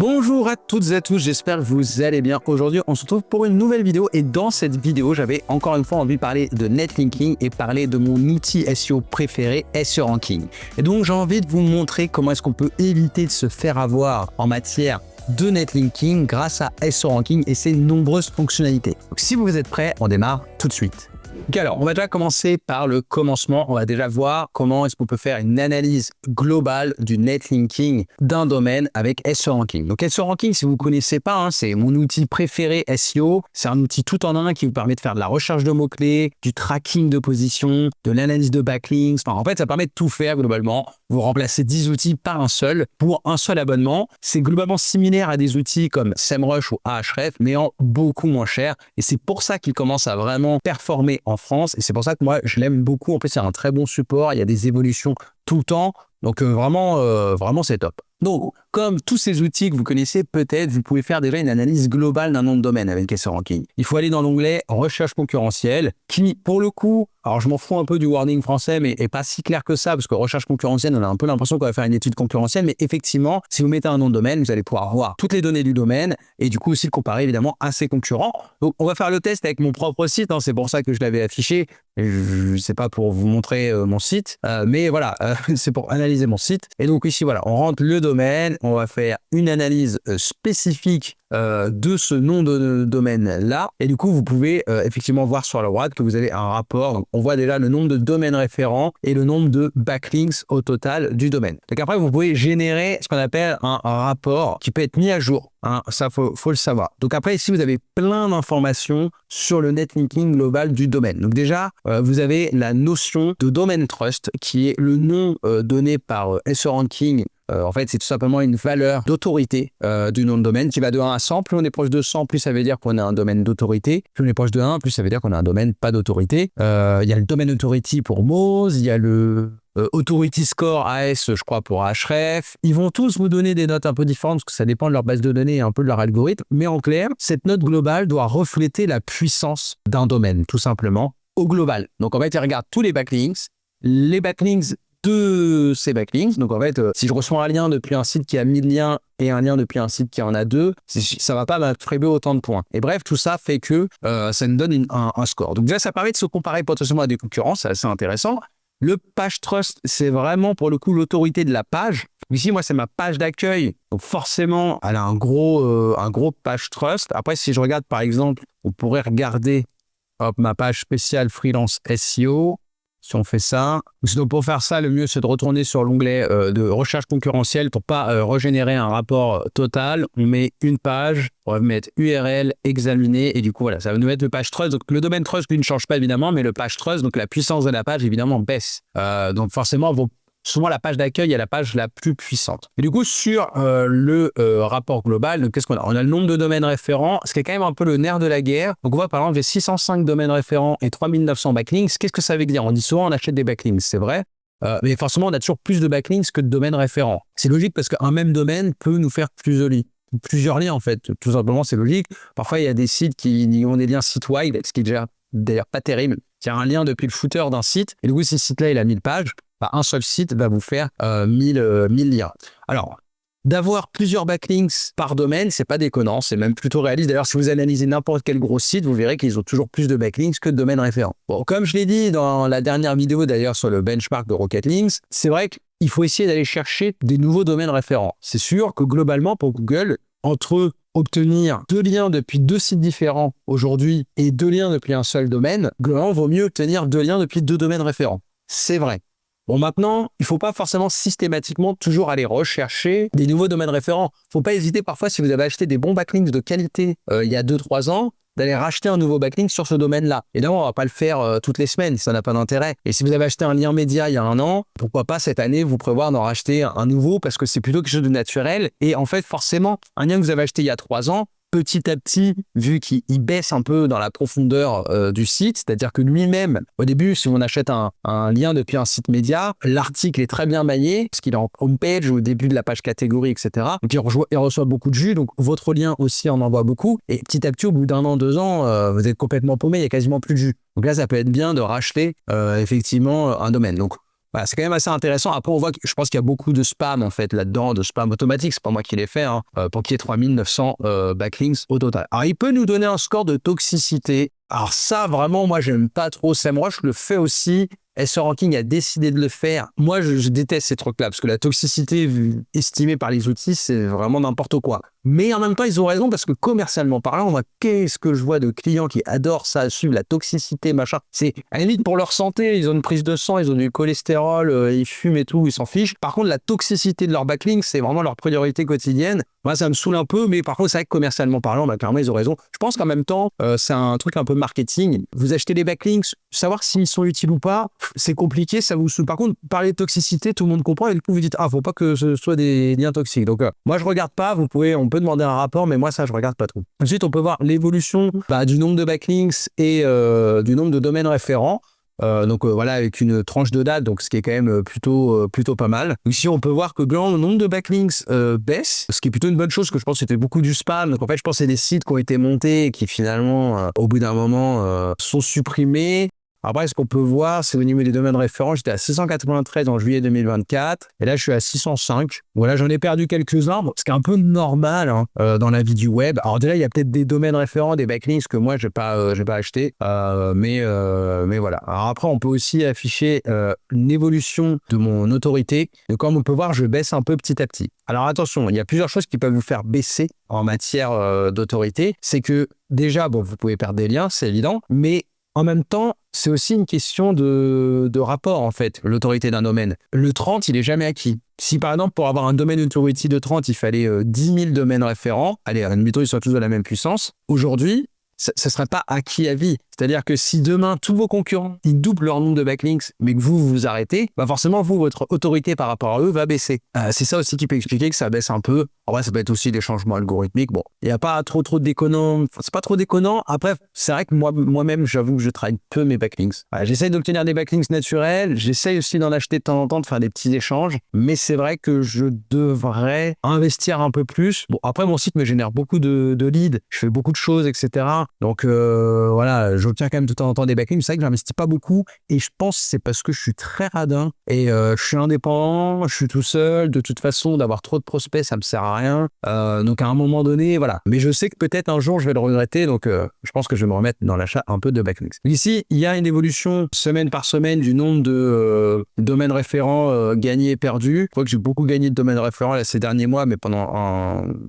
Bonjour à toutes et à tous, j'espère que vous allez bien. Aujourd'hui, on se retrouve pour une nouvelle vidéo et dans cette vidéo, j'avais encore une fois envie de parler de netlinking et parler de mon outil SEO préféré, SEO Ranking. Et donc, j'ai envie de vous montrer comment est-ce qu'on peut éviter de se faire avoir en matière de netlinking grâce à SEO Ranking et ses nombreuses fonctionnalités. Donc, si vous êtes prêts, on démarre tout de suite. Ok, alors on va déjà commencer par le commencement. On va déjà voir comment est-ce qu'on peut faire une analyse globale du netlinking d'un domaine avec SEO Ranking. Donc SEO Ranking, si vous ne connaissez pas, c'est mon outil préféré SEO. C'est un outil tout en un qui vous permet de faire de la recherche de mots-clés, du tracking de position, de l'analyse de backlinks. Enfin, en fait, ça permet de tout faire globalement. Vous remplacez 10 outils par un seul pour un seul abonnement. C'est globalement similaire à des outils comme SEMrush ou Ahrefs, mais en beaucoup moins cher. Et c'est pour ça qu'il commence à vraiment performer en France. Et c'est pour ça que moi, je l'aime beaucoup. En plus, c'est un très bon support. Il y a des évolutions tout le temps. Donc, vraiment, c'est top. Donc, comme tous ces outils que vous connaissez, peut-être, vous pouvez faire déjà une analyse globale d'un nom de domaine avec SEO Ranking. Il faut aller dans l'onglet recherche concurrentielle qui, pour le coup, alors je m'en fous un peu du wording français, mais est pas si clair que ça, parce que recherche concurrentielle, on a un peu l'impression qu'on va faire une étude concurrentielle, mais effectivement, si vous mettez un nom de domaine, vous allez pouvoir voir toutes les données du domaine et du coup aussi le comparer évidemment à ses concurrents. Donc, on va faire le test avec mon propre site, c'est pour ça que je l'avais affiché. Je sais pas pour vous montrer mon site, mais voilà, c'est pour analyser mon site. Et donc ici, voilà, on rentre le domaine, on va faire une analyse spécifique de ce nom de domaine-là. Et du coup, vous pouvez effectivement voir sur la droite que vous avez un rapport. Donc, on voit déjà le nombre de domaines référents et le nombre de backlinks au total du domaine. Donc après, vous pouvez générer ce qu'on appelle un rapport qui peut être mis à jour. Ça, faut le savoir. Donc après, ici, vous avez plein d'informations sur le netlinking global du domaine. Donc déjà, vous avez la notion de domain trust qui est le nom donné par SEO Ranking. En fait, c'est tout simplement une valeur d'autorité du nom de domaine qui va de 1 à 100. Plus on est proche de 100, plus ça veut dire qu'on a un domaine d'autorité. Plus on est proche de 1, plus ça veut dire qu'on a un domaine pas d'autorité. Il y a le domaine authority pour Moz, il y a le Authority Score AS, je crois, pour Ahrefs. Ils vont tous vous donner des notes un peu différentes parce que ça dépend de leur base de données et un peu de leur algorithme. Mais en clair, cette note globale doit refléter la puissance d'un domaine, tout simplement, au global. Donc en fait, ils regardent tous les backlinks de ces backlinks. Donc en fait, si je reçois un lien depuis un site qui a 1000 liens et un lien depuis un site qui en a 2, ça va pas m'attribuer autant de points. Et bref, tout ça fait que ça nous donne un score. Donc déjà, ça permet de se comparer potentiellement à des concurrents, c'est assez intéressant. Le page trust, c'est vraiment pour le coup l'autorité de la page. Ici, moi, c'est ma page d'accueil. Donc forcément, elle a un gros page trust. Après, si je regarde par exemple, on pourrait regarder ma page spéciale freelance SEO. Si on fait ça, donc pour faire ça, le mieux c'est de retourner sur l'onglet de recherche concurrentielle pour pas régénérer un rapport total. On met une page, on va mettre URL, examiner et du coup voilà, ça va nous mettre le page trust. Donc le domaine trust lui ne change pas évidemment, mais le page trust, donc la puissance de la page évidemment baisse. Donc forcément, souvent la page d'accueil est la page la plus puissante. Et du coup, sur le rapport global, qu'est-ce qu'on a? On a le nombre de domaines référents, ce qui est quand même un peu le nerf de la guerre. Donc on voit par exemple, j'ai 605 domaines référents et 3900 backlinks. Qu'est-ce que ça veut dire? On dit souvent on achète des backlinks, c'est vrai. Mais forcément, on a toujours plus de backlinks que de domaines référents. C'est logique parce qu'un même domaine peut nous faire plusieurs liens en fait. Tout simplement, c'est logique. Parfois, il y a des sites qui ont des liens site-wide, ce qui est déjà d'ailleurs pas terrible. Il y a un lien depuis le footer d'un site et du coup, si ce site-là, il a 1000 pages, un seul site va vous faire 1000 liens. Alors, d'avoir plusieurs backlinks par domaine, c'est pas déconnant, c'est même plutôt réaliste. D'ailleurs, si vous analysez n'importe quel gros site, vous verrez qu'ils ont toujours plus de backlinks que de domaines référents. Bon, comme je l'ai dit dans la dernière vidéo d'ailleurs sur le benchmark de Rocket Links, c'est vrai qu'il faut essayer d'aller chercher des nouveaux domaines référents. C'est sûr que globalement, pour Google, entre obtenir 2 liens depuis 2 sites différents aujourd'hui et 2 liens depuis un seul domaine, globalement, il vaut mieux obtenir 2 liens depuis 2 domaines référents. C'est vrai. Bon, maintenant, il ne faut pas forcément systématiquement toujours aller rechercher des nouveaux domaines référents. Il ne faut pas hésiter parfois, si vous avez acheté des bons backlinks de qualité il y a 2-3 ans, d'aller racheter un nouveau backlink sur ce domaine-là. Évidemment, on ne va pas le faire toutes les semaines, ça n'a pas d'intérêt. Et si vous avez acheté un lien média il y a 1 an, pourquoi pas cette année vous prévoir d'en racheter un nouveau parce que c'est plutôt quelque chose de naturel. Et en fait, forcément, un lien que vous avez acheté il y a 3 ans, petit à petit, vu qu'il baisse un peu dans la profondeur du site, c'est-à-dire que lui-même, au début, si on achète un lien depuis un site média, l'article est très bien maillé, parce qu'il est en homepage, au début de la page catégorie, etc. Donc, il reçoit beaucoup de jus, donc votre lien aussi en envoie beaucoup. Et petit à petit, au bout d'1 an, 2 ans, vous êtes complètement paumé, il n'y a quasiment plus de jus. Donc là, ça peut être bien de racheter effectivement un domaine. Donc, Voilà, c'est quand même assez intéressant. Après, on voit que je pense qu'il y a beaucoup de spam en fait là-dedans, de spam automatique. C'est pas moi qui l'ai fait, hein, pour qu'il y ait 3900 backlinks au total. Alors, il peut nous donner un score de toxicité. Alors ça, vraiment, moi, j'aime pas trop. SEMrush le fait aussi. SERanking a décidé de le faire. Moi, je déteste ces trucs-là parce que la toxicité estimée par les outils, c'est vraiment n'importe quoi. Mais en même temps, ils ont raison parce que commercialement parlant, moi, qu'est-ce que je vois de clients qui adorent ça, suivre la toxicité, machin. C'est à la limite pour leur santé, ils ont une prise de sang, ils ont du cholestérol, ils fument et tout, ils s'en fichent. Par contre, la toxicité de leur backlink, c'est vraiment leur priorité quotidienne. Moi, ça me saoule un peu, mais par contre, c'est vrai que commercialement parlant, bah, clairement, ils ont raison. Je pense qu'en même temps, c'est un truc un peu marketing. Vous achetez des backlinks, savoir s'ils sont utiles ou pas, c'est compliqué, ça vous saoule. Par contre, parler de toxicité, tout le monde comprend et du coup, vous dites, ah, faut pas que ce soit des liens toxiques. Donc, moi, je regarde pas, on peut demander un rapport, mais moi, ça, je regarde pas trop. Ensuite, on peut voir l'évolution du nombre de backlinks et du nombre de domaines référents. Voilà, avec une tranche de date, donc ce qui est quand même plutôt pas mal. Ici, on peut voir que le nombre de backlinks baisse, ce qui est plutôt une bonne chose, parce que je pense que c'était beaucoup du spam. Donc en fait, je pense que c'est des sites qui ont été montés et qui finalement, au bout d'un moment, sont supprimés. Après, ce qu'on peut voir, c'est au niveau des domaines référents, j'étais à 693 en juillet 2024, et là, je suis à 605. Voilà, j'en ai perdu quelques-uns, ce qui est un peu normal dans la vie du web. Alors déjà, il y a peut-être des domaines référents, des backlinks que moi, j'ai pas acheté, mais voilà. Alors après, on peut aussi afficher une évolution de mon autorité. Et comme on peut voir, je baisse un peu petit à petit. Alors attention, il y a plusieurs choses qui peuvent vous faire baisser en matière d'autorité. C'est que déjà, bon, vous pouvez perdre des liens, c'est évident, mais en même temps, c'est aussi une question de rapport, en fait, l'autorité d'un domaine. Le 30, il est jamais acquis. Si, par exemple, pour avoir un domaine authority de 30, il fallait 10 000 domaines référents, allez, admettons, ils soient tous de la même puissance, aujourd'hui, ça ne serait pas acquis à vie. C'est-à-dire que si demain, tous vos concurrents, ils doublent leur nombre de backlinks, mais que vous vous arrêtez, bah forcément, votre autorité par rapport à eux va baisser. C'est ça aussi qui peut expliquer que ça baisse un peu. En vrai, ça peut être aussi des changements algorithmiques. Bon, il n'y a pas trop déconnant. Enfin, c'est pas trop déconnant. Après, c'est vrai que moi-même, j'avoue que je travaille peu mes backlinks. Voilà, j'essaye d'obtenir des backlinks naturels. J'essaye aussi d'en acheter de temps en temps, de faire des petits échanges. Mais c'est vrai que je devrais investir un peu plus. Bon, après, mon site me génère beaucoup de leads. Je fais beaucoup de choses, etc. Donc, voilà, j'obtiens quand même de temps en temps des backlinks. C'est vrai que j'investis pas beaucoup. Et je pense que c'est parce que je suis très radin. Et je suis indépendant, je suis tout seul. De toute façon, d'avoir trop de prospects, ça me sert à rien. Donc à un moment donné, voilà. Mais je sais que peut-être un jour je vais le regretter, donc je pense que je vais me remettre dans l'achat un peu de backlinks. Ici, il y a une évolution semaine par semaine du nombre de domaines référents gagnés et perdus. Je crois que j'ai beaucoup gagné de domaines référents là, ces derniers mois, mais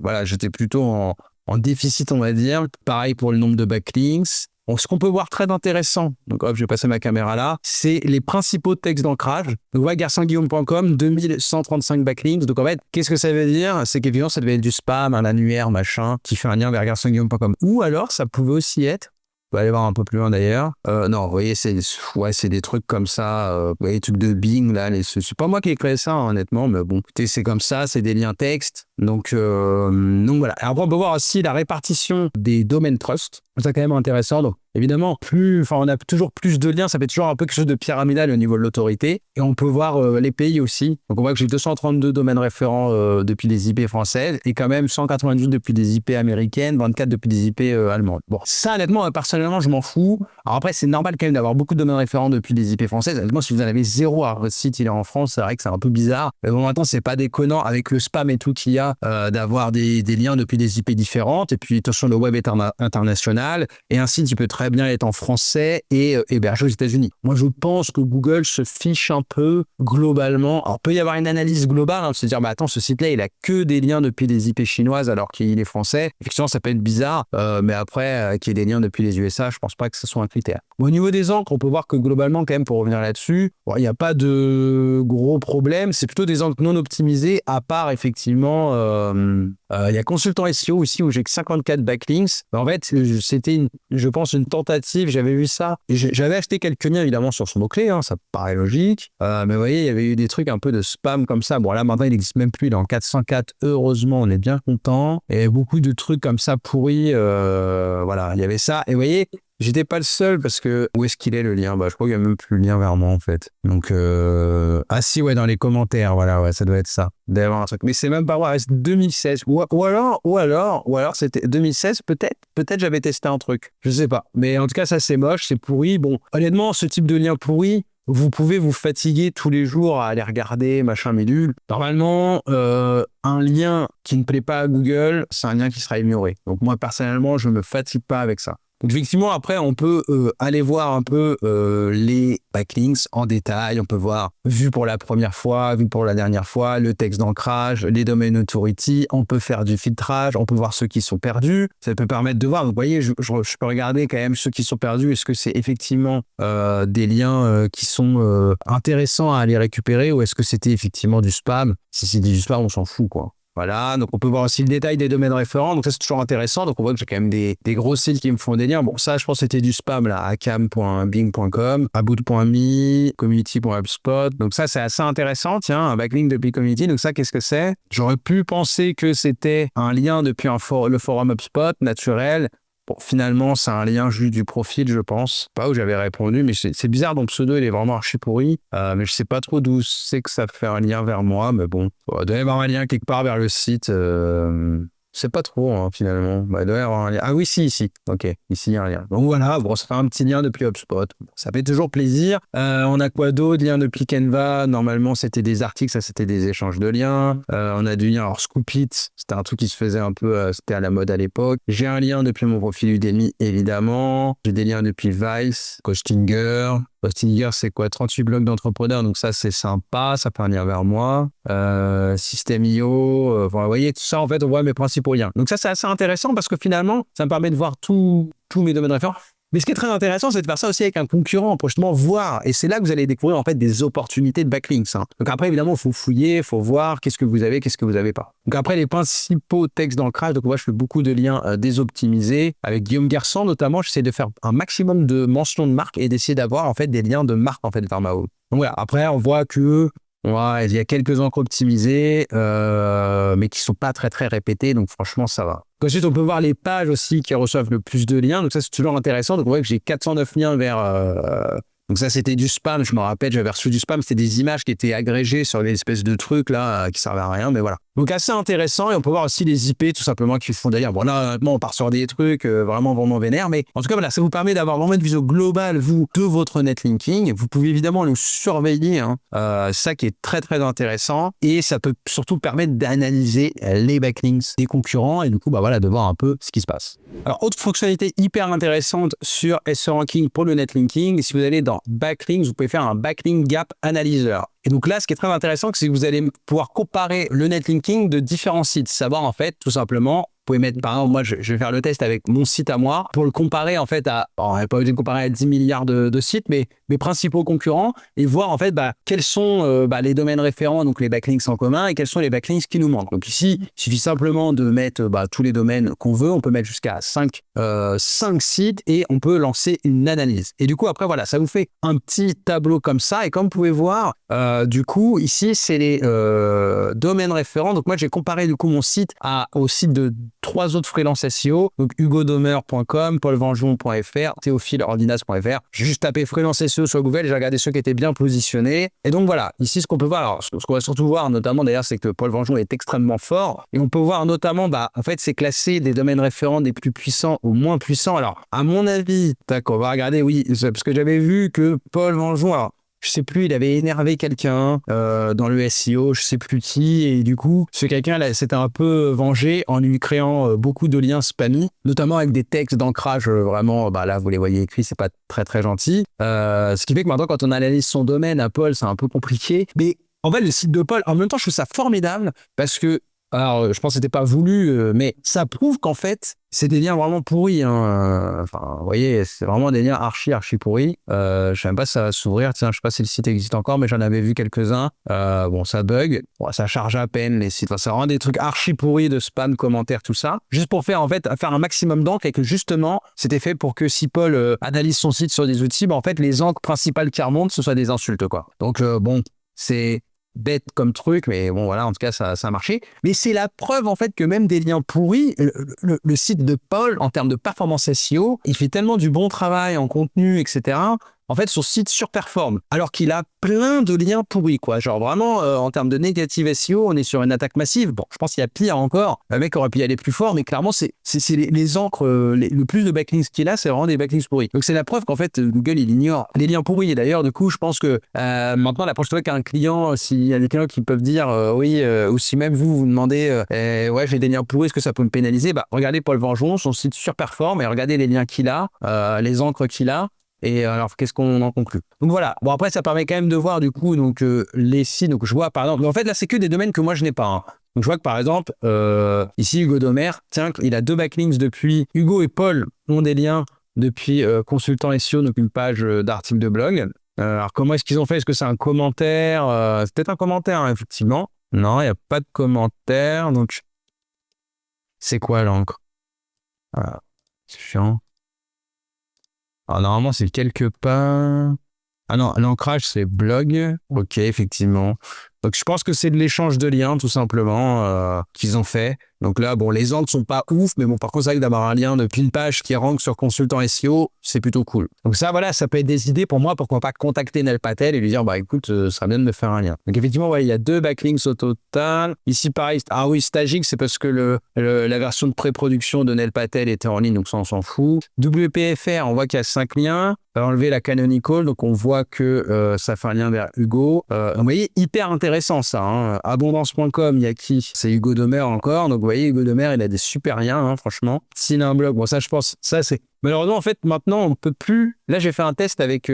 voilà, j'étais plutôt en déficit, on va dire. Pareil pour le nombre de backlinks. Donc, ce qu'on peut voir très intéressant, donc hop, je vais passer ma caméra là, c'est les principaux textes d'ancrage. Donc, voilà, garcinguillaume.com, 2135 backlinks. Donc, en fait, qu'est-ce que ça veut dire? C'est qu'évidemment, ça devait être du spam, un annuaire, machin, qui fait un lien vers garcinguillaume.com. Ou alors, ça pouvait aussi être, on va aller voir un peu plus loin d'ailleurs. Non, vous voyez, c'est des trucs comme ça, vous voyez, les trucs de Bing, là, c'est pas moi qui ai créé ça, hein, honnêtement, mais bon, écoutez, c'est comme ça, c'est des liens texte. Donc voilà. Et après, on peut voir aussi la répartition des domaines trust. C'est quand même intéressant. Donc, évidemment, on a toujours plus de liens. Ça fait toujours un peu quelque chose de pyramidal au niveau de l'autorité. Et on peut voir les pays aussi. Donc, on voit que j'ai 232 domaines référents depuis des IP françaises et quand même 198 depuis des IP américaines, 24 depuis des IP allemandes. Bon, ça, honnêtement, personnellement, je m'en fous. Alors après, c'est normal quand même d'avoir beaucoup de domaines référents depuis des IP françaises. Honnêtement, si vous en avez zéro, alors votre site, il est en France, c'est vrai que c'est un peu bizarre. Mais bon, maintenant, c'est pas déconnant avec le spam et tout qu'il y a d'avoir des liens depuis des IP différentes. Et puis, attention, le web est international. Et un site, il peut très bien être en français et hébergé aux États-Unis. Moi, je pense que Google se fiche un peu globalement. Alors, il peut y avoir une analyse globale, hein, se dire, bah attends, ce site-là, il a que des liens depuis des IP chinoises alors qu'il est français. Effectivement, ça peut être bizarre, mais après, qu'il y ait des liens depuis les USA, je pense pas que ce soit un critère. Bon, au niveau des encres, on peut voir que globalement, quand même, pour revenir là-dessus, il n'y a pas de gros problèmes. C'est plutôt des encres non optimisées, à part, effectivement, il y a Consultant SEO aussi où j'ai que 54 backlinks. En fait, c'était, je pense, une tentative. J'avais vu ça. J'avais acheté quelques liens, évidemment, sur ce mot-clé. Hein, ça paraît logique. Mais vous voyez, il y avait eu des trucs un peu de spam comme ça. Bon, là, maintenant, il n'existe même plus. Il est en 404. Heureusement, on est bien content. Et beaucoup de trucs comme ça pourris. Voilà, il y avait ça. Et vous voyez, j'étais pas le seul parce que où est-ce qu'il est le lien? Bah, je crois qu'il n'y a même plus le lien vers moi en fait. Donc, ah si, ouais, dans les commentaires, voilà, ouais, ça doit être ça. D'avoir un truc. Mais c'est même pas vrai, c'est 2016. Ou alors c'était 2016, peut-être j'avais testé un truc. Je sais pas. Mais en tout cas, ça c'est moche, c'est pourri. Bon, honnêtement, ce type de lien pourri, vous pouvez vous fatiguer tous les jours à aller regarder, machin, bidule. Normalement, un lien qui ne plaît pas à Google, c'est un lien qui sera ignoré. Donc moi, personnellement, je me fatigue pas avec ça. Donc effectivement, après, on peut aller voir un peu les backlinks en détail. On peut voir, vu pour la première fois, vu pour la dernière fois, le texte d'ancrage, les domain authority. On peut faire du filtrage. On peut voir ceux qui sont perdus. Ça peut permettre de voir. Donc vous voyez, je peux regarder quand même ceux qui sont perdus. Est-ce que c'est effectivement des liens qui sont intéressants à aller récupérer ou est-ce que c'était effectivement du spam? Si c'est du spam, on s'en fout, quoi. Voilà, donc on peut voir aussi le détail des domaines référents, donc ça c'est toujours intéressant, donc on voit que j'ai quand même des gros sites qui me font des liens. Bon, ça je pense que c'était du spam là, acam.bing.com, about.me, community.hubspot, donc ça c'est assez intéressant, tiens, un backlink depuis community, donc ça qu'est-ce que c'est? J'aurais pu penser que c'était un lien depuis le forum HubSpot naturel. Bon, finalement, c'est un lien juste du profil, je pense. Pas où j'avais répondu, mais c'est bizarre. Donc, pseudo, il est vraiment archi pourri. Mais je sais pas trop d'où c'est que ça fait un lien vers moi. Mais bon, il doit y avoir un lien quelque part vers le site. C'est pas trop, hein, finalement. Il doit y avoir un lien. Ah oui, si, ici. Ok, ici, il y a un lien. Donc voilà, bon, ça fait un petit lien depuis HubSpot. Ça fait toujours plaisir. On a quoi d'autre? Lien depuis Canva. Normalement, c'était des articles, ça, c'était des échanges de liens. On a du lien. Alors, Scoopit, c'était un truc qui se faisait un peu, c'était à la mode à l'époque. J'ai un lien depuis mon profil Udemy, évidemment. J'ai des liens depuis Vice, Costinger. Costinger, c'est quoi? 38 blogs d'entrepreneurs, donc ça, c'est sympa, ça peut venir vers moi. System.io, vous voyez, tout ça, en fait, on voit mes principaux liens. Donc ça, c'est assez intéressant parce que finalement, ça me permet de voir tous mes domaines référents. Mais ce qui est très intéressant, c'est de faire ça aussi avec un concurrent, pour justement voir. Et c'est là que vous allez découvrir en fait des opportunités de backlinks. Hein. Donc après, évidemment, il faut fouiller, il faut voir qu'est-ce que vous avez, qu'est-ce que vous n'avez pas. Donc après, les principaux textes d'ancrage. Donc moi, je fais beaucoup de liens désoptimisés. Avec Guillaume Garçon, notamment, j'essaie de faire un maximum de mentions de marque et d'essayer d'avoir en fait des liens de marque en fait vers ma home. Donc voilà. Après, on voit que ouais, il y a quelques encres optimisées, mais qui sont pas très très répétées. Donc franchement, ça va. Ensuite, on peut voir les pages aussi qui reçoivent le plus de liens. Donc ça, c'est toujours intéressant. Donc on voit que j'ai 409 liens vers... Donc ça, c'était du spam. Je me rappelle, j'avais reçu du spam. C'était des images qui étaient agrégées sur des espèces de trucs là qui servaient à rien. Mais voilà. Donc assez intéressant. Et on peut voir aussi les IP tout simplement qui font d'ailleurs. Bon là, honnêtement, on part sur des trucs vraiment vénères. Mais en tout cas, voilà, ça vous permet d'avoir vraiment une vision globale, vous, de votre netlinking. Vous pouvez évidemment nous surveiller. Hein. Ça qui est très très intéressant. Et ça peut surtout permettre d'analyser les backlinks des concurrents. Et du coup, bah voilà, de voir un peu ce qui se passe. Alors, autre fonctionnalité hyper intéressante sur SEO Ranking pour le netlinking, si vous allez dans Backlinks, vous pouvez faire un Backlink Gap Analyzer. Et donc là, ce qui est très intéressant, c'est que vous allez pouvoir comparer le netlinking de différents sites. Savoir en fait, tout simplement, vous pouvez mettre, par exemple, moi, je vais faire le test avec mon site à moi pour le comparer en fait à, bon, on n'est pas obligé de comparer à 10 milliards de sites, mais mes principaux concurrents et voir en fait quels sont les domaines référents, donc les backlinks en commun et quels sont les backlinks qui nous manquent. Donc ici, il suffit simplement de mettre tous les domaines qu'on veut. On peut mettre jusqu'à 5 sites et on peut lancer une analyse. Et du coup, après, voilà, ça vous fait un petit tableau comme ça. Et comme vous pouvez voir, du coup, ici, c'est les domaines référents. Donc moi, j'ai comparé du coup mon site au site de 3 autres freelance SEO, donc hugodomer.com, paulvenjon.fr, théophileordinas.fr. J'ai juste tapé freelance SEO sur Google et j'ai regardé ceux qui étaient bien positionnés. Et donc voilà, ici ce qu'on peut voir, alors ce qu'on va surtout voir notamment d'ailleurs, c'est que Paul Venjon est extrêmement fort. Et on peut voir notamment, en fait, c'est classé des domaines référents des plus puissants aux moins puissants. Alors, à mon avis, on va regarder, oui, parce que j'avais vu que Paul Venjon, alors, je sais plus, il avait énervé quelqu'un dans le SEO, je sais plus qui, et du coup, ce quelqu'un là s'était un peu vengé en lui créant beaucoup de liens spammy, notamment avec des textes d'ancrage vraiment, là vous les voyez écrits, c'est pas très très gentil. Ce qui fait que maintenant, quand on analyse son domaine à Paul, c'est un peu compliqué. Mais en fait, le site de Paul, en même temps, je trouve ça formidable parce que, alors, je pense que c'était pas voulu, mais ça prouve qu'en fait, c'est des liens vraiment pourris. Hein. Enfin, vous voyez, c'est vraiment des liens archi pourris. Je sais même pas si ça va s'ouvrir. Tiens, je sais pas si le site existe encore, mais j'en avais vu quelques-uns. Bon, ça bug. Bon, ça charge à peine les sites. Enfin, c'est vraiment des trucs archi pourris de spam, commentaires, tout ça. Juste pour faire un maximum d'encre et que justement, c'était fait pour que si Paul analyse son site sur des outils, en fait, les encres principales qui remontent, ce soient des insultes, quoi. Donc, bon, c'est bête comme truc, mais bon voilà, en tout cas ça a marché. Mais c'est la preuve en fait que même des liens pourris, le site de Paul en termes de performance SEO, il fait tellement du bon travail en contenu, etc., en fait, son site surperforme, alors qu'il a plein de liens pourris, quoi. Genre vraiment, en termes de négative SEO, on est sur une attaque massive. Bon, je pense qu'il y a pire encore. Le mec aurait pu y aller plus fort, mais clairement, c'est les encres, le plus de backlinks qu'il a, c'est vraiment des backlinks pourris. Donc, c'est la preuve qu'en fait, Google, il ignore les liens pourris. Et d'ailleurs, du coup, je pense que maintenant, la prochaine fois qu'un client, s'il y a des clients qui peuvent dire oui, ou si même vous demandez ouais, j'ai des liens pourris, est-ce que ça peut me pénaliser? Bah, regardez Paul Vengeon, son site surperforme et regardez les liens qu'il a, les encres qu'il a. Et alors, qu'est-ce qu'on en conclut? Donc voilà. Bon, après, ça permet quand même de voir du coup donc les sites. Donc je vois par exemple, en fait là, c'est que des domaines que moi je n'ai pas. Hein. Donc je vois que par exemple, ici Hugo Domer, tiens, il a 2 backlinks depuis. Hugo et Paul ont des liens depuis Consultant SEO, donc une page d'article de blog. Alors comment est-ce qu'ils ont fait? Est-ce que c'est un commentaire? C'est peut-être un commentaire, hein, effectivement. Non, il n'y a pas de commentaire. Donc c'est quoi l'encre? Voilà. C'est chiant. Alors, normalement, c'est quelque part. Ah non, l'ancrage, c'est blog. Ok, effectivement. Donc, je pense que c'est de l'échange de liens, tout simplement, qu'ils ont fait. Donc là, bon, les encres sont pas ouf, mais bon, par contre, c'est vrai que d'avoir un lien depuis une page qui rank sur Consultant SEO, c'est plutôt cool. Donc ça, voilà, ça peut être des idées pour moi, pourquoi pas contacter Nel Patel et lui dire, bah écoute, ça serait bien de me faire un lien. Donc effectivement, ouais, il y a 2 backlinks au total. Ici, pareil, ah oui, Stagic, c'est parce que la version de pré-production de Nel Patel était en ligne, donc ça, on s'en fout. WPFR, on voit qu'il y a 5 liens. On va enlever la canonical, donc on voit que ça fait un lien vers Hugo. Vous voyez, hyper intéressant ça. Hein. Abondance.com, il y a qui? C'est Hugo Domer encore. Donc vous voyez, Hugo Domer, il a des super liens, hein, franchement. S'il a un blog, bon ça je pense, ça c'est... Malheureusement, en fait, maintenant, on ne peut plus... Là, j'ai fait un test avec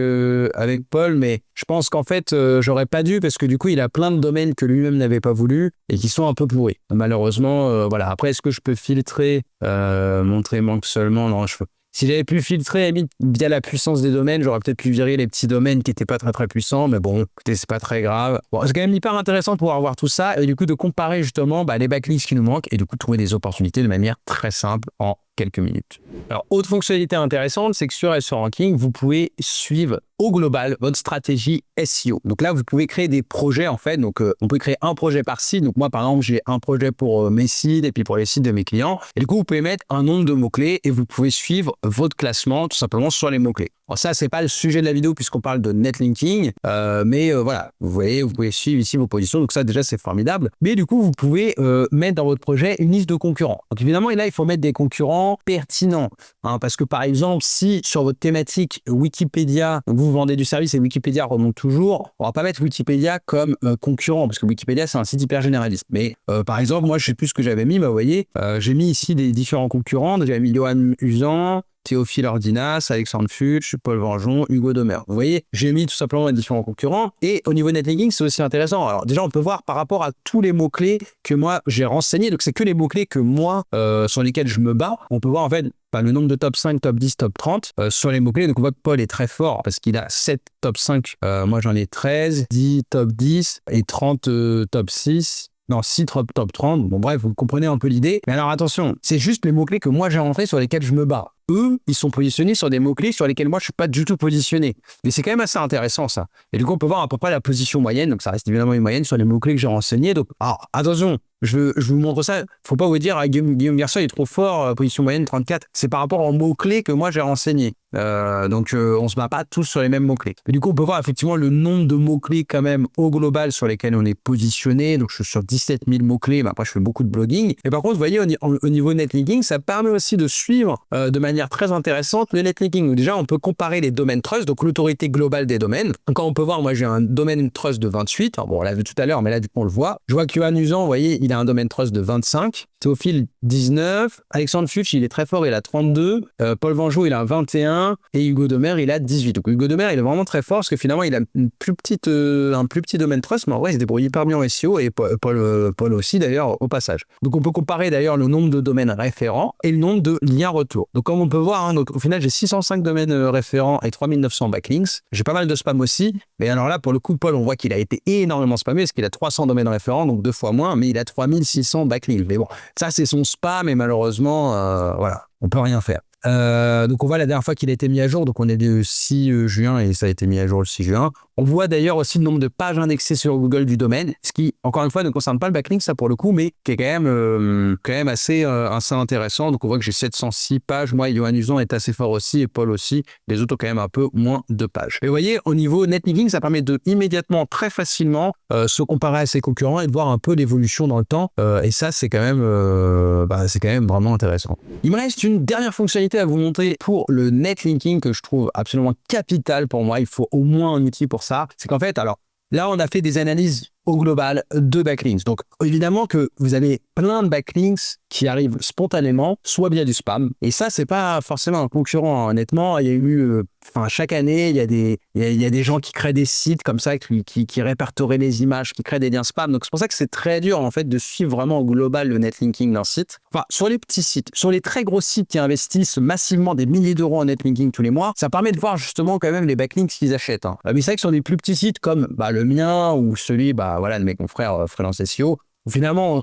Paul, mais je pense qu'en fait, j'aurais pas dû parce que du coup, il a plein de domaines que lui-même n'avait pas voulu et qui sont un peu pourris. Malheureusement, voilà. Après, est-ce que je peux filtrer, montrer manque seulement? Non, je peux. Si j'avais pu filtrer via la puissance des domaines, j'aurais peut-être pu virer les petits domaines qui n'étaient pas très très puissants, mais bon, écoutez, c'est pas très grave. Bon, c'est quand même hyper intéressant de pouvoir voir tout ça et du coup de comparer justement les backlinks qui nous manquent et du coup de trouver des opportunités de manière très simple en quelques minutes. Alors, autre fonctionnalité intéressante, c'est que sur SEO Ranking, vous pouvez suivre au global votre stratégie SEO. Donc là, vous pouvez créer des projets en fait. Donc, on peut créer un projet par site. Donc moi, par exemple, j'ai un projet pour mes sites et puis pour les sites de mes clients. Et du coup, vous pouvez mettre un nombre de mots-clés et vous pouvez suivre votre classement tout simplement sur les mots-clés. Alors ça, c'est pas le sujet de la vidéo puisqu'on parle de netlinking, mais voilà, vous voyez, vous pouvez suivre ici vos positions. Donc ça, déjà, c'est formidable. Mais du coup, vous pouvez mettre dans votre projet une liste de concurrents. Donc évidemment, et là, il faut mettre des concurrents pertinents, hein, parce que par exemple, si sur votre thématique Wikipédia, vous vendez du service et Wikipédia remonte toujours, on va pas mettre Wikipédia comme concurrent parce que Wikipédia c'est un site hyper généraliste. Mais par exemple, moi je sais plus ce que j'avais mis, mais vous voyez, j'ai mis ici des différents concurrents. J'avais mis Johan Usan, Théophile Ordinas, Alexandre Fuchs, Paul Vengeon, Hugo Domer. Vous voyez, j'ai mis tout simplement les différents concurrents. Et au niveau netlinking, c'est aussi intéressant. Alors déjà, on peut voir par rapport à tous les mots-clés que moi, j'ai renseignés. Donc, c'est que les mots-clés que moi, sur lesquels je me bats. On peut voir en fait le nombre de top 5, top 10, top 30 sur les mots-clés. Donc, on voit que Paul est très fort parce qu'il a 7 top 5. Moi, j'en ai 13, 10 top 10 et 30 top 6. Non, 6 top 30. Bon, bref, vous comprenez un peu l'idée. Mais alors, attention, c'est juste les mots-clés que moi, j'ai rentrés sur lesquels je me bats. Eux, ils sont positionnés sur des mots-clés sur lesquels moi, je suis pas du tout positionné. Mais c'est quand même assez intéressant, ça. Et du coup, on peut voir à peu près la position moyenne. Donc, ça reste évidemment une moyenne sur les mots-clés que j'ai renseignés. Donc, alors, attention, je vous montre ça. Faut pas vous dire, ah, Guillaume Garcia, il est trop fort, position moyenne 34. C'est par rapport aux mots-clés que moi, j'ai renseignés. Donc, on se bat pas tous sur les mêmes mots-clés. Mais du coup, on peut voir effectivement le nombre de mots-clés quand même au global sur lesquels on est positionné. Donc, je suis sur 17 000 mots-clés. Mais après, je fais beaucoup de blogging. Et par contre, vous voyez, au niveau netlinking, ça permet aussi de suivre de manière très intéressante le netlinking. Donc, déjà, on peut comparer les domaines trust, donc l'autorité globale des domaines. Donc, quand on peut voir, moi, j'ai un domaine trust de 28. Alors, bon, on l'a vu tout à l'heure, mais là, du coup, on le voit. Je vois que Johan Usan, vous voyez, il a un domaine trust de 25. Théophile, 19. Alexandre Fuchs, il est très fort, il a 32. Paul Vengeau, il a 21. Et Hugo Domer, il a 18. Donc Hugo Domer, il est vraiment très fort parce que finalement, il a un plus petit domaine trust, mais en vrai, il se débrouille hyper bien en SEO et Paul aussi, d'ailleurs, au passage. Donc on peut comparer d'ailleurs le nombre de domaines référents et le nombre de liens retour. Donc comme on peut voir, hein, donc, au final, j'ai 605 domaines référents et 3900 backlinks. J'ai pas mal de spam aussi. Mais alors là, pour le coup, Paul, on voit qu'il a été énormément spammé parce qu'il a 300 domaines référents, donc 2 fois moins, mais il a 3600 backlinks. Mais bon, ça, c'est son spam et malheureusement, voilà, on peut rien faire. Donc on voit la dernière fois qu'il a été mis à jour, donc on est le 6 juin et ça a été mis à jour le 6 juin. On voit d'ailleurs aussi le nombre de pages indexées sur Google du domaine, ce qui, encore une fois, ne concerne pas le backlink, ça pour le coup, mais qui est quand même assez intéressant. Donc on voit que j'ai 706 pages. Moi, Johan Usan est assez fort aussi et Paul aussi. Les autres ont quand même un peu moins de pages. Et vous voyez, au niveau netlinking, ça permet de immédiatement, très facilement, se comparer à ses concurrents et de voir un peu l'évolution dans le temps. Et ça, c'est quand même vraiment intéressant. Il me reste une dernière fonctionnalité à vous montrer pour le netlinking que je trouve absolument capital pour moi. Il faut au moins un outil pour ça. C'est qu'en fait, alors là, on a fait des analyses au global de backlinks. Donc, évidemment que vous avez plein de backlinks qui arrivent spontanément, soit via du spam. Et ça, c'est pas forcément un concurrent. Honnêtement, il y a eu, chaque année, il y a des gens qui créent des sites comme ça, qui répertorient les images, qui créent des liens spam. Donc, c'est pour ça que c'est très dur, en fait, de suivre vraiment au global le netlinking d'un site. Enfin, sur les petits sites, sur les très gros sites qui investissent massivement des milliers d'euros en netlinking tous les mois, ça permet de voir justement quand même les backlinks qu'ils achètent. Mais c'est vrai que sur des plus petits sites comme le mien ou celui, de mes confrères freelance SEO, où finalement,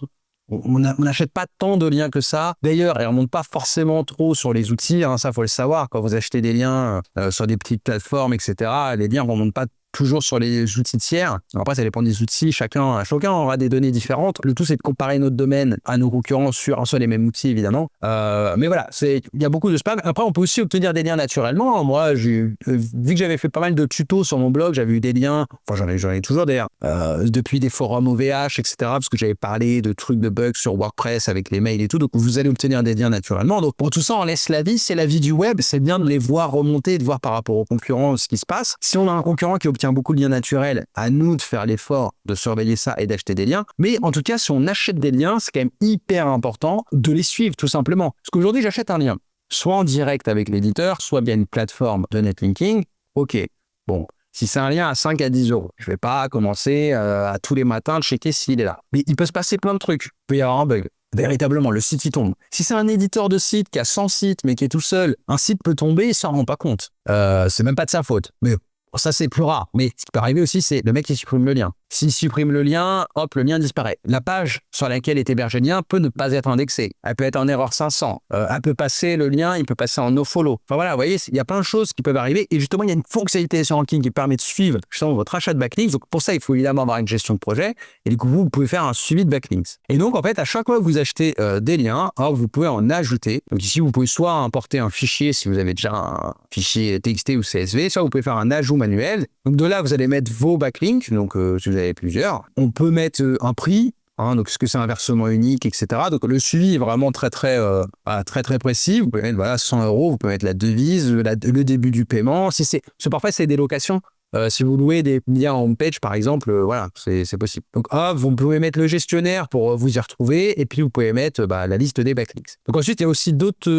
on n'achète pas tant de liens que ça. D'ailleurs, ils ne remontent pas forcément trop sur les outils, ça faut le savoir. Quand vous achetez des liens sur des petites plateformes, etc., les liens ne remontent pas toujours sur les outils tiers. Après, ça dépend des outils. Chacun aura des données différentes. Le tout, c'est de comparer notre domaine à nos concurrents sur un seul et même outil, évidemment. Mais voilà, il y a beaucoup de spam. Après, on peut aussi obtenir des liens naturellement. Moi, vu que j'avais fait pas mal de tutos sur mon blog, j'avais eu des liens, j'en ai toujours d'ailleurs, depuis des forums OVH, etc., parce que j'avais parlé de trucs de bugs sur WordPress avec les mails et tout. Donc, vous allez obtenir des liens naturellement. Donc, pour tout ça, on laisse la vie. C'est la vie du web. C'est bien de les voir remonter, de voir par rapport aux concurrents ce qui se passe. Si on a un concurrent qui obtient beaucoup de liens naturels, à nous de faire l'effort de surveiller ça et d'acheter des liens. Mais en tout cas, si on achète des liens, c'est quand même hyper important de les suivre tout simplement. Parce qu'aujourd'hui, j'achète un lien, soit en direct avec l'éditeur, soit via une plateforme de netlinking. Ok, bon, si c'est un lien à 5 à 10 euros, je ne vais pas commencer à tous les matins de checker s'il est là. Mais il peut se passer plein de trucs. Il peut y avoir un bug. Véritablement, le site, il tombe. Si c'est un éditeur de site qui a 100 sites, mais qui est tout seul, un site peut tomber, il ne s'en rend pas compte. C'est même pas de sa faute. Mais ça, c'est plus rare. Mais ce qui peut arriver aussi, c'est le mec qui supprime le lien. S'il supprime le lien, hop, le lien disparaît. La page sur laquelle est hébergé le lien peut ne pas être indexée. Elle peut être en erreur 500. Elle peut passer, le lien, il peut passer en nofollow. Enfin voilà, vous voyez, il y a plein de choses qui peuvent arriver. Et justement, il y a une fonctionnalité sur Ranking qui permet de suivre justement votre achat de backlinks. Donc pour ça, il faut évidemment avoir une gestion de projet. Et du coup, vous pouvez faire un suivi de backlinks. Et donc, en fait, à chaque fois que vous achetez des liens, vous pouvez en ajouter. Donc ici, vous pouvez soit importer un fichier si vous avez déjà un fichier TXT ou CSV, soit vous pouvez faire un ajout manuel. Donc de là, vous allez mettre vos backlinks. Donc si vous avez plusieurs, on peut mettre un prix. Donc, est-ce que c'est un versement unique, etc. Donc, le suivi est vraiment très précis. Vous pouvez mettre 100 euros, vous pouvez mettre la devise, le début du paiement. Parfois, c'est des locations. Si vous louez des liens en homepage, par exemple, c'est possible. Donc, vous pouvez mettre le gestionnaire pour vous y retrouver, et puis vous pouvez mettre la liste des backlinks. Donc ensuite, il y a aussi d'autres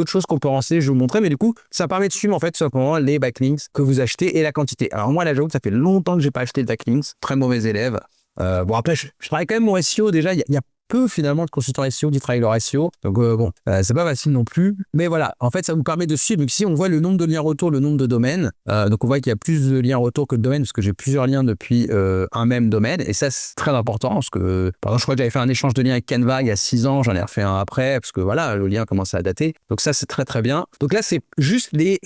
choses qu'on peut renseigner, je vais vous montrer, mais du coup, ça permet de suivre en fait tout simplement les backlinks que vous achetez et la quantité. Alors moi, là, j'avoue que ça fait longtemps que j'ai pas acheté de backlinks, très mauvais élève. Après, je travaille quand même mon SEO déjà. Il y a peu finalement de consultants SEO qui travaillent leur SEO. Donc c'est pas facile non plus. Mais voilà, en fait, ça vous permet de suivre. Donc ici, on voit le nombre de liens retour, le nombre de domaines. Donc on voit qu'il y a plus de liens retour que de domaines parce que j'ai plusieurs liens depuis un même domaine. Et ça, c'est très important parce que, par exemple, je crois que j'avais fait un échange de liens avec Canva il y a 6 ans. J'en ai refait un après parce que voilà, le lien commence à dater. Donc ça, c'est très très bien. Donc là, c'est juste les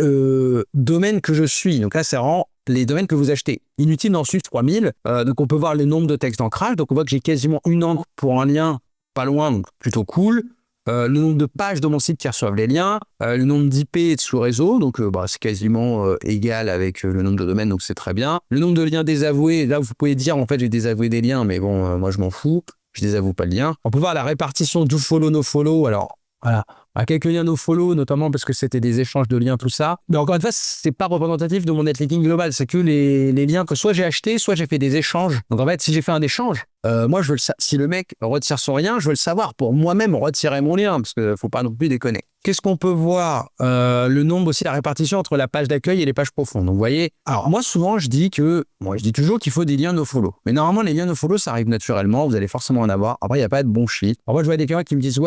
domaines que je suis. Donc là, c'est vraiment les domaines que vous achetez. Inutile d'en suivre 3000. Donc, on peut voir le nombre de textes d'ancrage. Donc, on voit que j'ai quasiment une encre pour un lien, pas loin, donc plutôt cool. Le nombre de pages de mon site qui reçoivent les liens. Le nombre d'IP et de sous-réseaux. Donc, c'est quasiment égal avec le nombre de domaines. Donc, c'est très bien. Le nombre de liens désavoués. Là, vous pouvez dire, en fait, j'ai désavoué des liens. Mais bon, moi, je m'en fous. Je désavoue pas le lien. On peut voir la répartition do follow, no follow. Alors, voilà. Quelques liens no follow, notamment parce que c'était des échanges de liens, tout ça. Mais encore une fois, c'est pas représentatif de mon netlinking global. C'est que les liens que soit j'ai achetés, soit j'ai fait des échanges. Donc en fait, si j'ai fait un échange, moi, si le mec retire son lien, je veux le savoir pour moi-même retirer mon lien, parce qu'il faut pas non plus déconner. Qu'est-ce qu'on peut voir? Le nombre aussi, la répartition entre la page d'accueil et les pages profondes. Donc vous voyez, alors moi souvent je dis toujours qu'il faut des liens nofollow. Mais normalement les liens nofollow ça arrive naturellement, vous allez forcément en avoir. Après il n'y a pas de bon shit. Alors moi je vois des clients qui me disent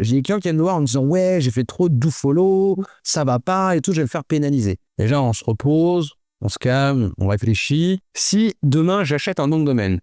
j'ai des clients qui viennent me voir en me disant j'ai fait trop de dofollow, ça va pas et tout, je vais me faire pénaliser. Déjà on se repose, on se calme, on réfléchit. Si demain j'achète un nom de domaine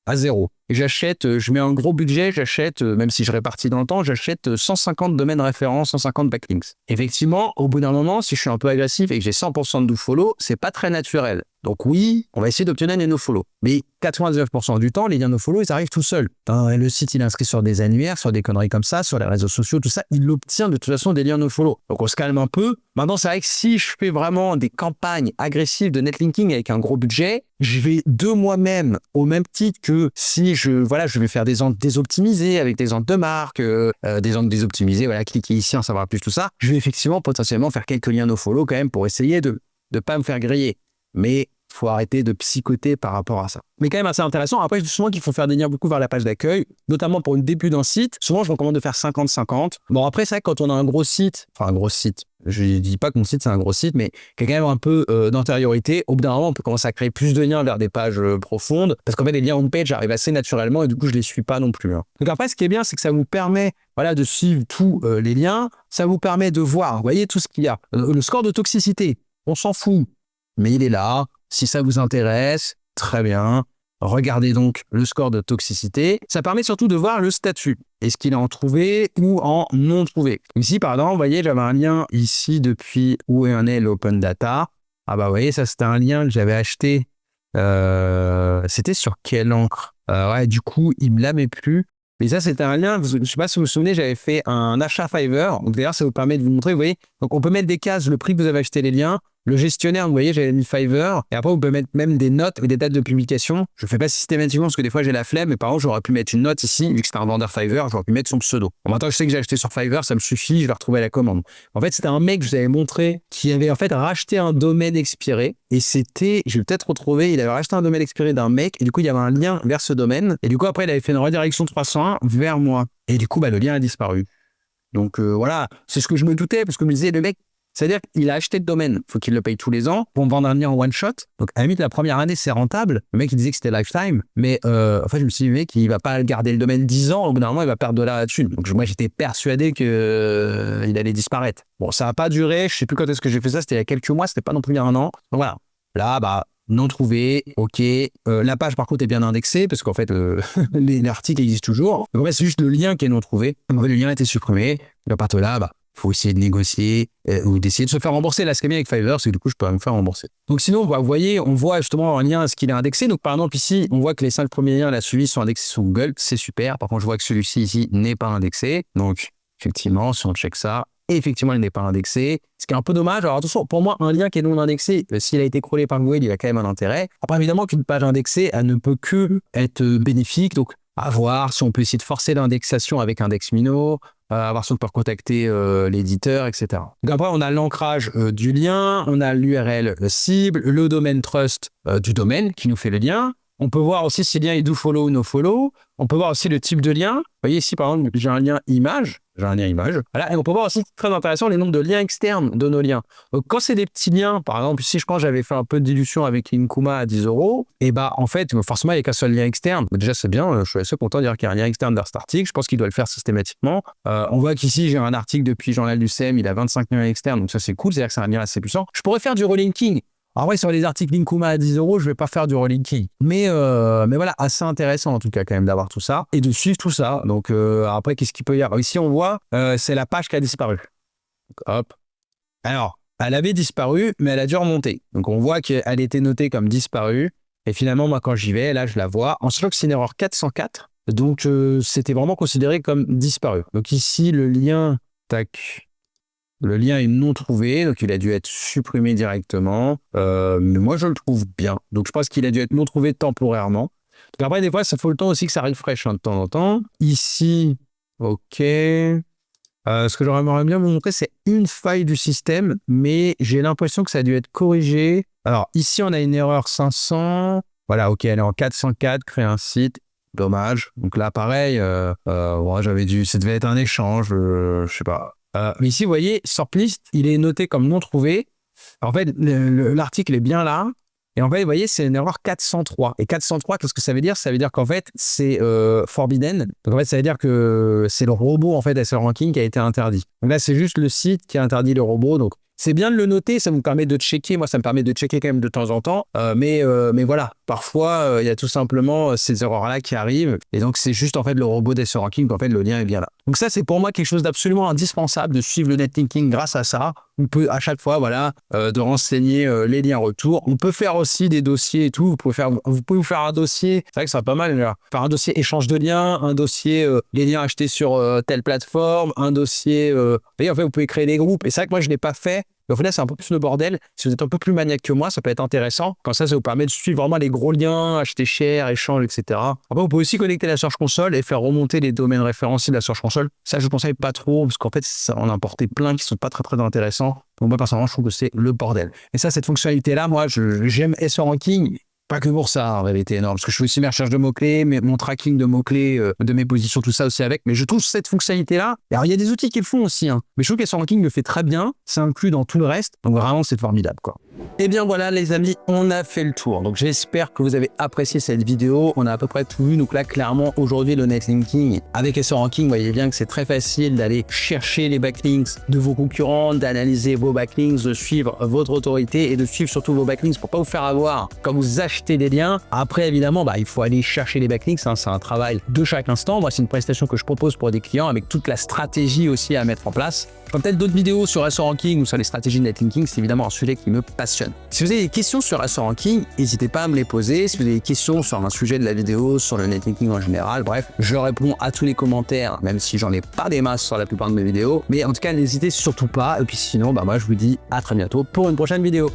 à 0, et j'achète, je mets un gros budget, j'achète, même si je répartis dans le temps, j'achète 150 domaines référents, 150 backlinks. Effectivement, au bout d'un moment, si je suis un peu agressif et que j'ai 100% de do-follow, c'est pas très naturel. Donc oui, on va essayer d'obtenir des no-follow. Mais 99% du temps, les liens no-follow, ils arrivent tout seuls. Le site, il est inscrit sur des annuaires, sur des conneries comme ça, sur les réseaux sociaux, tout ça, il obtient de toute façon des liens no-follow. Donc on se calme un peu. Maintenant, c'est vrai que si je fais vraiment des campagnes agressives de netlinking avec un gros budget, je vais de moi-même, au même titre que si je vais faire des angles désoptimisés avec des angles de marque, des angles désoptimisés, cliquez ici, en savoir plus, tout ça. Je vais effectivement potentiellement faire quelques liens no-follow quand même pour essayer de pas me faire griller. Mais faut arrêter de psychoter par rapport à ça. Mais quand même assez intéressant. Après, je dis souvent qu'il faut faire des liens beaucoup vers la page d'accueil, notamment pour une début d'un site. Souvent, je recommande de faire 50-50. Bon, après, c'est vrai que quand on a un gros site, je ne dis pas que mon site, c'est un gros site, mais qui a quand même un peu d'antériorité, au bout d'un moment, on peut commencer à créer plus de liens vers des pages profondes, parce qu'en fait, les liens on-page arrivent assez naturellement, et du coup, je ne les suis pas non plus. Donc après, ce qui est bien, c'est que ça vous permet de suivre tous les liens. Ça vous permet de voir, vous voyez, tout ce qu'il y a. Le score de toxicité, on s'en fout, mais il est là. Si ça vous intéresse, très bien. Regardez donc le score de toxicité. Ça permet surtout de voir le statut. Est-ce qu'il est en trouvé ou en non trouvé? Ici, par exemple, vous voyez, j'avais un lien ici depuis où en est l'open data. Ah bah, vous voyez, ça, c'était un lien que j'avais acheté. C'était sur quelle encre? Du coup, il me la met plus. Mais ça, c'était un lien, je ne sais pas si vous vous souvenez, j'avais fait un achat Fiverr. Donc d'ailleurs, ça vous permet de vous montrer, vous voyez. Donc on peut mettre des cases, le prix que vous avez acheté les liens. Le gestionnaire, vous voyez, j'avais mis Fiverr. Et après, vous pouvez mettre même des notes et des dates de publication. Je ne fais pas systématiquement parce que des fois, j'ai la flemme. Mais par exemple, j'aurais pu mettre une note ici, vu que c'était un vendeur Fiverr, j'aurais pu mettre son pseudo. Bon, maintenant, je sais que j'ai acheté sur Fiverr, ça me suffit, je vais retrouver la commande. En fait, c'était un mec que je vous avais montré qui avait en fait racheté un domaine expiré. Et c'était, je vais peut-être retrouver, il avait racheté un domaine expiré d'un mec. Et du coup, il y avait un lien vers ce domaine. Et du coup, après, il avait fait une redirection 301 vers moi. Et du coup, le lien a disparu. Donc voilà, c'est ce que je me doutais, parce que je me disais, le mec, c'est-à-dire qu'il a acheté le domaine, il faut qu'il le paye tous les ans pour me vendre un lien en one shot. Donc à la limite, la première année, c'est rentable. Le mec, il disait que c'était lifetime, mais en fait, je me suis dit, le mec, il va pas garder le domaine 10 ans, au bout d'un moment, il va perdre de la thune. Donc moi, j'étais persuadé qu'il allait disparaître. Bon, ça n'a pas duré, je sais plus quand est-ce que j'ai fait ça, c'était il y a quelques mois, c'était pas non plus il y a un an. Donc voilà, là, non trouvé, ok. La page, par contre, est bien indexée, parce qu'en fait, l'article existe toujours. Donc en fait, c'est juste le lien qui est non trouvé. En fait, le lien a été supprimé. Et à partir de là, faut essayer de négocier ou d'essayer de se faire rembourser. Là, ce qui est bien avec Fiverr, c'est que du coup, je peux me faire rembourser. Donc sinon, vous voyez, on voit justement un lien, est-ce qu'il est indexé. Donc par exemple, ici, on voit que les 5 premiers liens, là, celui sont indexés sur Google, c'est super. Par contre, je vois que celui-ci ici n'est pas indexé. Donc effectivement, si on check ça, effectivement, il n'est pas indexé. Ce qui est un peu dommage. Alors attention, pour moi, un lien qui est non indexé, s'il a été crawlé par Google, il a quand même un intérêt. Après, évidemment qu'une page indexée, elle ne peut que être bénéfique. Donc à voir si on peut essayer de forcer l'indexation avec IndexMino, à voir si on peut contacter l'éditeur, etc. Donc après, on a l'ancrage du lien, on a l'URL cible, le domaine trust du domaine qui nous fait le lien. On peut voir aussi si le lien est do follow ou no follow. On peut voir aussi le type de lien. Vous voyez ici, par exemple, j'ai un lien image. Voilà. Et on peut voir aussi, très intéressant, les nombres de liens externes de nos liens. Donc, quand c'est des petits liens, par exemple, si je pense que j'avais fait un peu de dilution avec Linkuma à 10 €, et en fait, forcément, il n'y a qu'un seul lien externe. Mais déjà, c'est bien. Je suis assez content de dire qu'il y a un lien externe vers cet article. Je pense qu'il doit le faire systématiquement. On voit qu'ici, j'ai un article depuis Journal du CM. Il a 25 liens externes. Donc, ça, c'est cool. C'est-à-dire que c'est un lien assez puissant. Je pourrais faire du relinking. Alors ouais, sur les articles Linkuma à 10 €, je vais pas faire du relinking. Mais voilà, assez intéressant en tout cas quand même d'avoir tout ça et de suivre tout ça. Donc après, qu'est-ce qu'il peut y avoir? Ici, on voit, c'est la page qui a disparu. Donc, hop. Alors, elle avait disparu, mais elle a dû remonter. Donc on voit qu'elle était notée comme disparue. Et finalement, moi, quand j'y vais, là, je la vois. En sachant que c'est une erreur 404. Donc c'était vraiment considéré comme disparu. Donc ici, le lien, tac. Le lien est non trouvé, donc il a dû être supprimé directement. Mais moi, je le trouve bien. Donc, je pense qu'il a dû être non trouvé temporairement. Donc, après, des fois, ça faut le temps aussi que ça refresh de temps en temps. Ici, ok. Ce que j'aimerais bien vous montrer, c'est une faille du système, mais j'ai l'impression que ça a dû être corrigé. Alors, ici, on a une erreur 500. Voilà, ok, elle est en 404, créer un site. Dommage. Donc là, pareil, ça devait être un échange, je sais pas. Mais ici, vous voyez, Sortlist, il est noté comme non trouvé. En fait, l'article est bien là. Et en fait, vous voyez, c'est une erreur 403. Et 403, qu'est-ce que ça veut dire? Ça veut dire qu'en fait, c'est forbidden. Donc en fait, ça veut dire que c'est le robot, en fait, SL Ranking qui a été interdit. Donc là, c'est juste le site qui a interdit le robot. Donc c'est bien de le noter, ça vous permet de checker. Moi, ça me permet de checker quand même de temps en temps. Mais voilà, parfois, il y a tout simplement ces erreurs-là qui arrivent. Et donc, c'est juste en fait le robot d'SEO Ranking qu'en fait le lien est bien là. Donc ça, c'est pour moi quelque chose d'absolument indispensable de suivre le netlinking grâce à ça. On peut à chaque fois, voilà, de renseigner les liens retour. On peut faire aussi des dossiers et tout. Vous pouvez vous faire un dossier. C'est vrai que ça va pas mal. Là. Faire un dossier échange de liens, un dossier les liens achetés sur telle plateforme, un dossier. Et en fait, vous pouvez créer des groupes. Et c'est vrai que moi, je l'ai pas fait. Mais au final, c'est un peu plus le bordel. Si vous êtes un peu plus maniaque que moi, ça peut être intéressant. Comme ça vous permet de suivre vraiment les gros liens, acheter cher, échange, etc. Après, vous pouvez aussi connecter la Search Console et faire remonter les domaines référenciés de la Search Console. Ça, je ne conseille pas trop parce qu'en fait, ça en a importé plein qui sont pas très, très intéressants. Donc moi, personnellement, je trouve que c'est le bordel. Et ça, cette fonctionnalité-là, moi, j'aime SEO Ranking. Pas que pour ça, en réalité, énorme. Parce que je fais aussi mes recherches de mots-clés, mon tracking de mots-clés, de mes positions, tout ça aussi avec. Mais je trouve cette fonctionnalité-là. Alors, il y a des outils qui le font aussi, hein. Mais je trouve que SEO Ranking le fait très bien. C'est inclus dans tout le reste. Donc, vraiment, c'est formidable, quoi. Et bien voilà, les amis, on a fait le tour. Donc, j'espère que vous avez apprécié cette vidéo. On a à peu près tout vu. Donc là, clairement, aujourd'hui, le netlinking avec SEO Ranking, vous voyez bien que c'est très facile d'aller chercher les backlinks de vos concurrents, d'analyser vos backlinks, de suivre votre autorité et de suivre surtout vos backlinks pour pas vous faire avoir quand vous achetez des liens. Après, évidemment, il faut aller chercher les backlinks. Hein, c'est un travail de chaque instant. Moi, c'est une prestation que je propose pour des clients avec toute la stratégie aussi à mettre en place. Je ferai peut-être d'autres vidéos sur SEO Ranking ou sur les stratégies de netlinking. C'est évidemment un sujet qui me passionne. Si vous avez des questions sur SEO Ranking, n'hésitez pas à me les poser. Si vous avez des questions sur un sujet de la vidéo, sur le netlinking en général, bref, je réponds à tous les commentaires, même si j'en ai pas des masses sur la plupart de mes vidéos. Mais en tout cas, n'hésitez surtout pas. Et puis sinon, moi, je vous dis à très bientôt pour une prochaine vidéo.